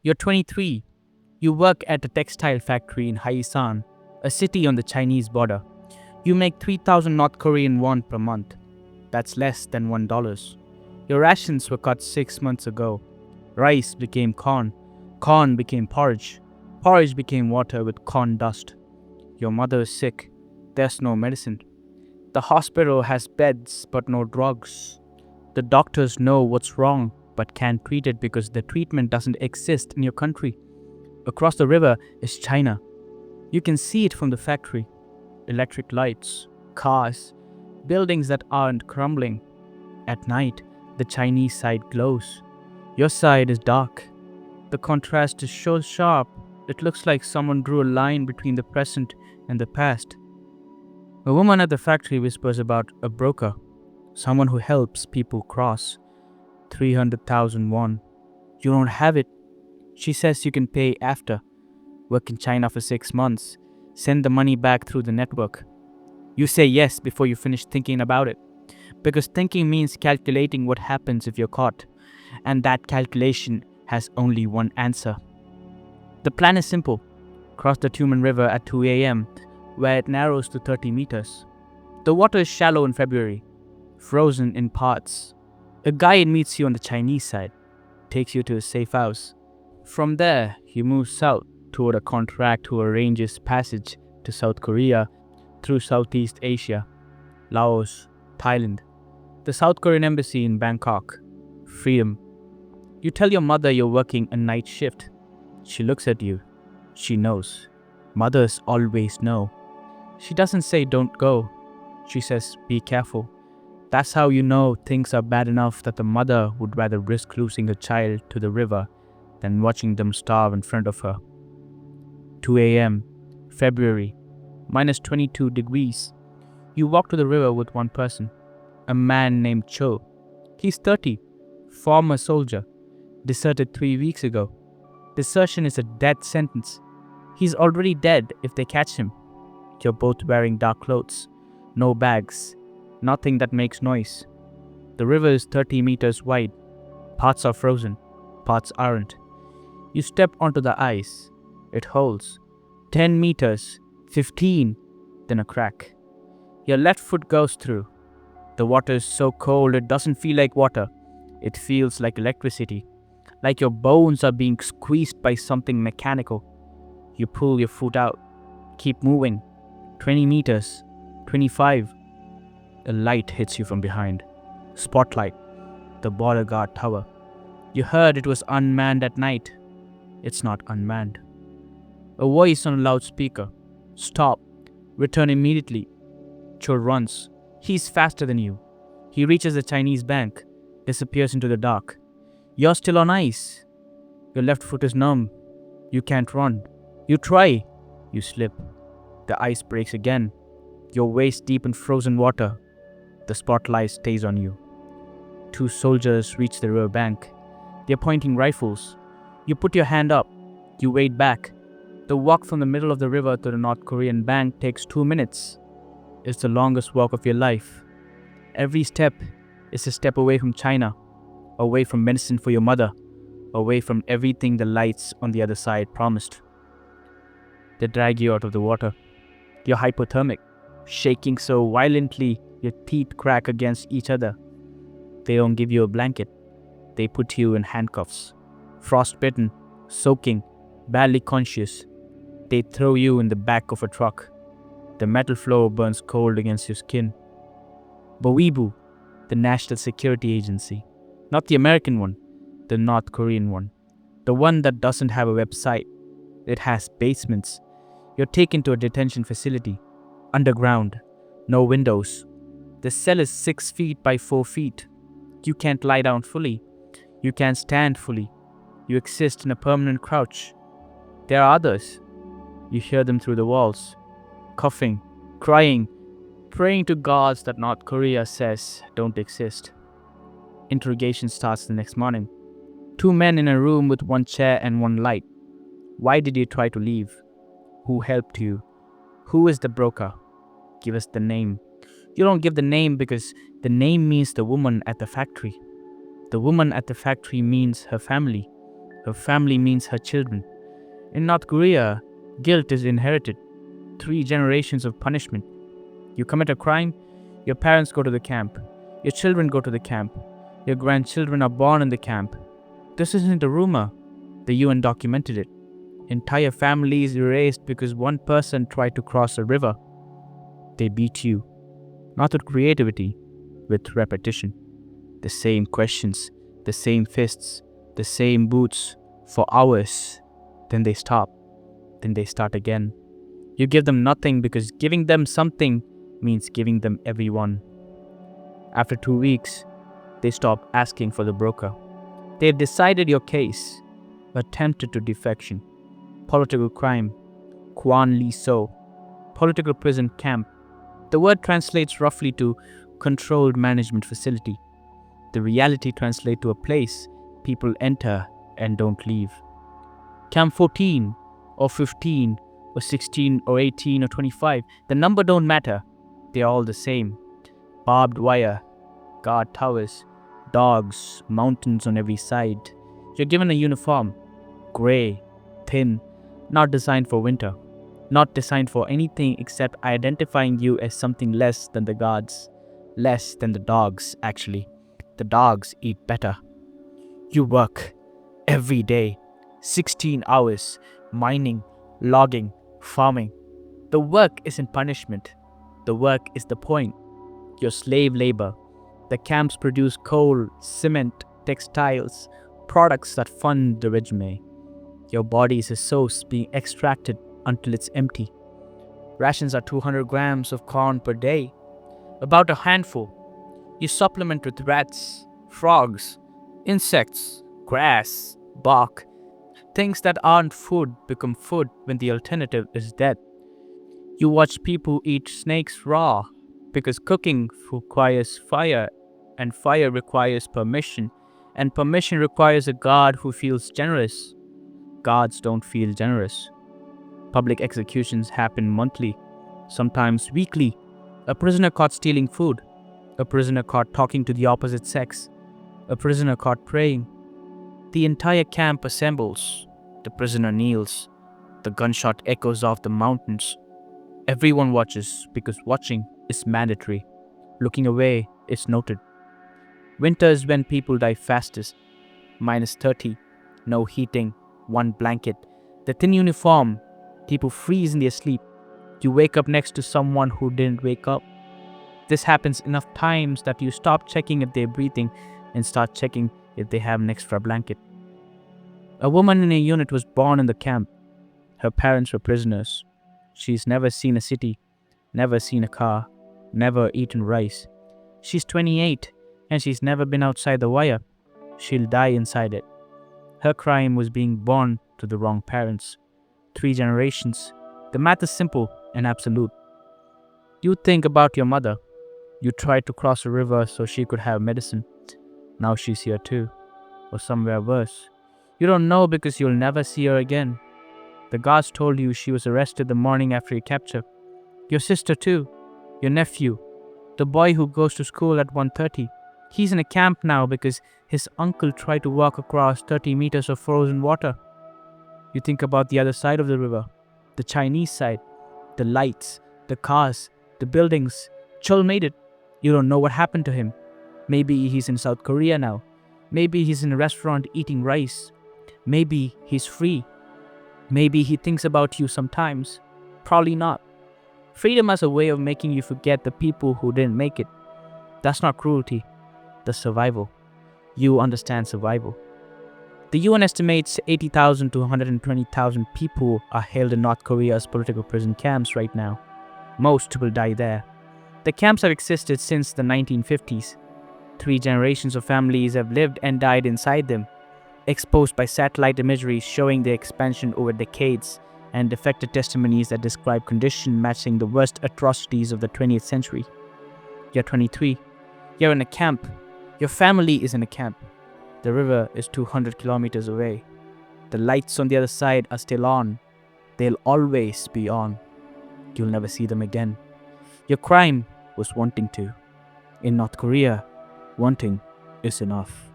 You're 23. You work at a textile factory in Haisan, a city on the Chinese border. You make 3,000 North Korean won per month. That's less than $1. Your rations were cut 6 months ago. Rice became corn. Corn became porridge. Porridge became water with corn dust. Your mother is sick. There's no medicine. The hospital has beds but no drugs. The doctors know what's wrong but can't treat it because the treatment doesn't exist in your country. Across the river is China. You can see it from the factory. Electric lights, cars, buildings that aren't crumbling. At night, the Chinese side glows. Your side is dark. The contrast is so sharp, it looks like someone drew a line between the present and the past. A woman at the factory whispers about a broker, someone who helps people cross. 300,000 won. You don't have it. She says you can pay after. Work in China for 6 months. Send the money back through the network. You say yes before you finish thinking about it. Because thinking means calculating what happens if you're caught. And that calculation has only one answer. The plan is simple. Cross the Tumen River at 2 a.m., where it narrows to 30 meters. The water is shallow in February, frozen in parts. A guide meets you on the Chinese side, takes you to a safe house. From there, you move south toward a contract who arranges passage to South Korea through Southeast Asia, Laos, Thailand. The South Korean embassy in Bangkok. Freedom. You tell your mother you're working a night shift. She looks at you. She knows. Mothers always know. She doesn't say don't go. She says be careful. That's how you know things are bad enough that the mother would rather risk losing her child to the river than watching them starve in front of her. 2 a.m., February, minus 22 degrees. You walk to the river with one person, a man named Cho. He's 30, former soldier, deserted 3 weeks ago. Desertion is a death sentence. He's already dead if they catch him. You're both wearing dark clothes, no bags, nothing that makes noise. The river is 30 meters wide. Parts are frozen, parts aren't. You step onto the ice. It holds. 10 meters, 15, then a crack. Your left foot goes through. The water is so cold it doesn't feel like water. It feels like electricity, like your bones are being squeezed by something mechanical. You pull your foot out. Keep moving. 20 meters, 25. A light hits you from behind. Spotlight, the border guard tower. You heard it was unmanned at night. It's not unmanned. A voice on a loudspeaker. Stop. Return immediately. Cho runs. He's faster than you. He reaches the Chinese bank, disappears into the dark. You're still on ice. Your left foot is numb. You can't run. You try. You slip. The ice breaks again. You're waist deep in frozen water. The spotlight stays on you. 2 soldiers reach the river bank. They're pointing rifles. You put your hand up. You wade back. The walk from the middle of the river to the North Korean bank takes 2 minutes. It's the longest walk of your life. Every step is a step away from China, away from medicine for your mother, away from everything the lights on the other side promised. They drag you out of the water. You're hypothermic, shaking so violently your teeth crack against each other. They don't give you a blanket. They put you in handcuffs. Frostbitten, soaking, barely conscious. They throw you in the back of a truck. The metal floor burns cold against your skin. Bowibu, the National Security Agency. Not the American one, the North Korean one. The one that doesn't have a website. It has basements. You're taken to a detention facility. Underground. No windows. The cell is 6 feet by 4 feet. You can't lie down fully. You can't stand fully. You exist in a permanent crouch. There are others. You hear them through the walls. Coughing, crying, praying to gods that North Korea says don't exist. Interrogation starts the next morning. 2 men in a room with 1 chair and 1 light. Why did you try to leave? Who helped you? Who is the broker? Give us the name. You don't give the name because the name means the woman at the factory. The woman at the factory means her family. Her family means her children. In North Korea, guilt is inherited. 3 generations of punishment. You commit a crime, your parents go to the camp. Your children go to the camp. Your grandchildren are born in the camp. This isn't a rumor. The UN documented it. Entire families erased because one person tried to cross a river. They beat you. Not with creativity, with repetition. The same questions, the same fists, the same boots for hours. Then they stop. Then they start again. You give them nothing because giving them something means giving them everyone. After 2 weeks, they stop asking for the broker. They've decided your case. Attempted to defection. Political crime. Kwan Lee So. Political prison camp. The word translates roughly to controlled management facility. The reality translates to a place people enter and don't leave. Camp 14 or 15 or 16 or 18 or 25, the number don't matter. They're all the same. Barbed wire, guard towers, dogs, mountains on every side. You're given a uniform. Gray, thin, not designed for winter. Not designed for anything except identifying you as something less than the guards. Less than the dogs, actually. The dogs eat better. You work every day, 16 hours, mining, logging, farming. The work isn't punishment. The work is the point. Your slave labor. The camps produce coal, cement, textiles, products that fund the regime. Your body is a sauce being extracted until it's empty. Rations are 200 grams of corn per day. About a handful. You supplement with rats, frogs, insects, grass, bark. Things that aren't food become food when the alternative is death. You watch people eat snakes raw because cooking requires fire, and fire requires permission, and permission requires a guard who feels generous. Guards don't feel generous. Public executions happen monthly, sometimes weekly. A prisoner caught stealing food, a prisoner caught talking to the opposite sex, a prisoner caught praying. The entire camp assembles. The prisoner kneels. The gunshot echoes off the mountains. Everyone watches because watching is mandatory. Looking away is noted. Winter is when people die fastest. -30, no heating, one blanket, the thin uniform. People freeze in their sleep. You wake up next to someone who didn't wake up. This happens enough times that you stop checking if they're breathing and start checking if they have an extra blanket. A woman in a unit was born in the camp. Her parents were prisoners. She's never seen a city, never seen a car, never eaten rice. She's 28 and she's never been outside the wire. She'll die inside it. Her crime was being born to the wrong parents. 3 generations. The math is simple and absolute. You think about your mother. You tried to cross a river so she could have medicine. Now she's here too, or somewhere worse. You don't know because you'll never see her again. The guards told you she was arrested the morning after your capture. Your sister too. Your nephew. The boy who goes to school at 1:30. He's in a camp now because his uncle tried to walk across 30 meters of frozen water. You think about the other side of the river. The Chinese side. The lights. The cars. The buildings. Chol made it. You don't know what happened to him. Maybe he's in South Korea now. Maybe he's in a restaurant eating rice. Maybe he's free. Maybe he thinks about you sometimes. Probably not. Freedom has a way of making you forget the people who didn't make it. That's not cruelty. That's survival. You understand survival. The UN estimates 80,000 to 120,000 people are held in North Korea's political prison camps right now. Most will die there. The camps have existed since the 1950s. 3 generations of families have lived and died inside them, exposed by satellite imagery showing their expansion over decades and defected testimonies that describe conditions matching the worst atrocities of the 20th century. You're 23. You're in a camp. Your family is in a camp. The river is 200 kilometers away. The lights on the other side are still on. They'll always be on. You'll never see them again. Your crime was wanting to. In North Korea, wanting is enough.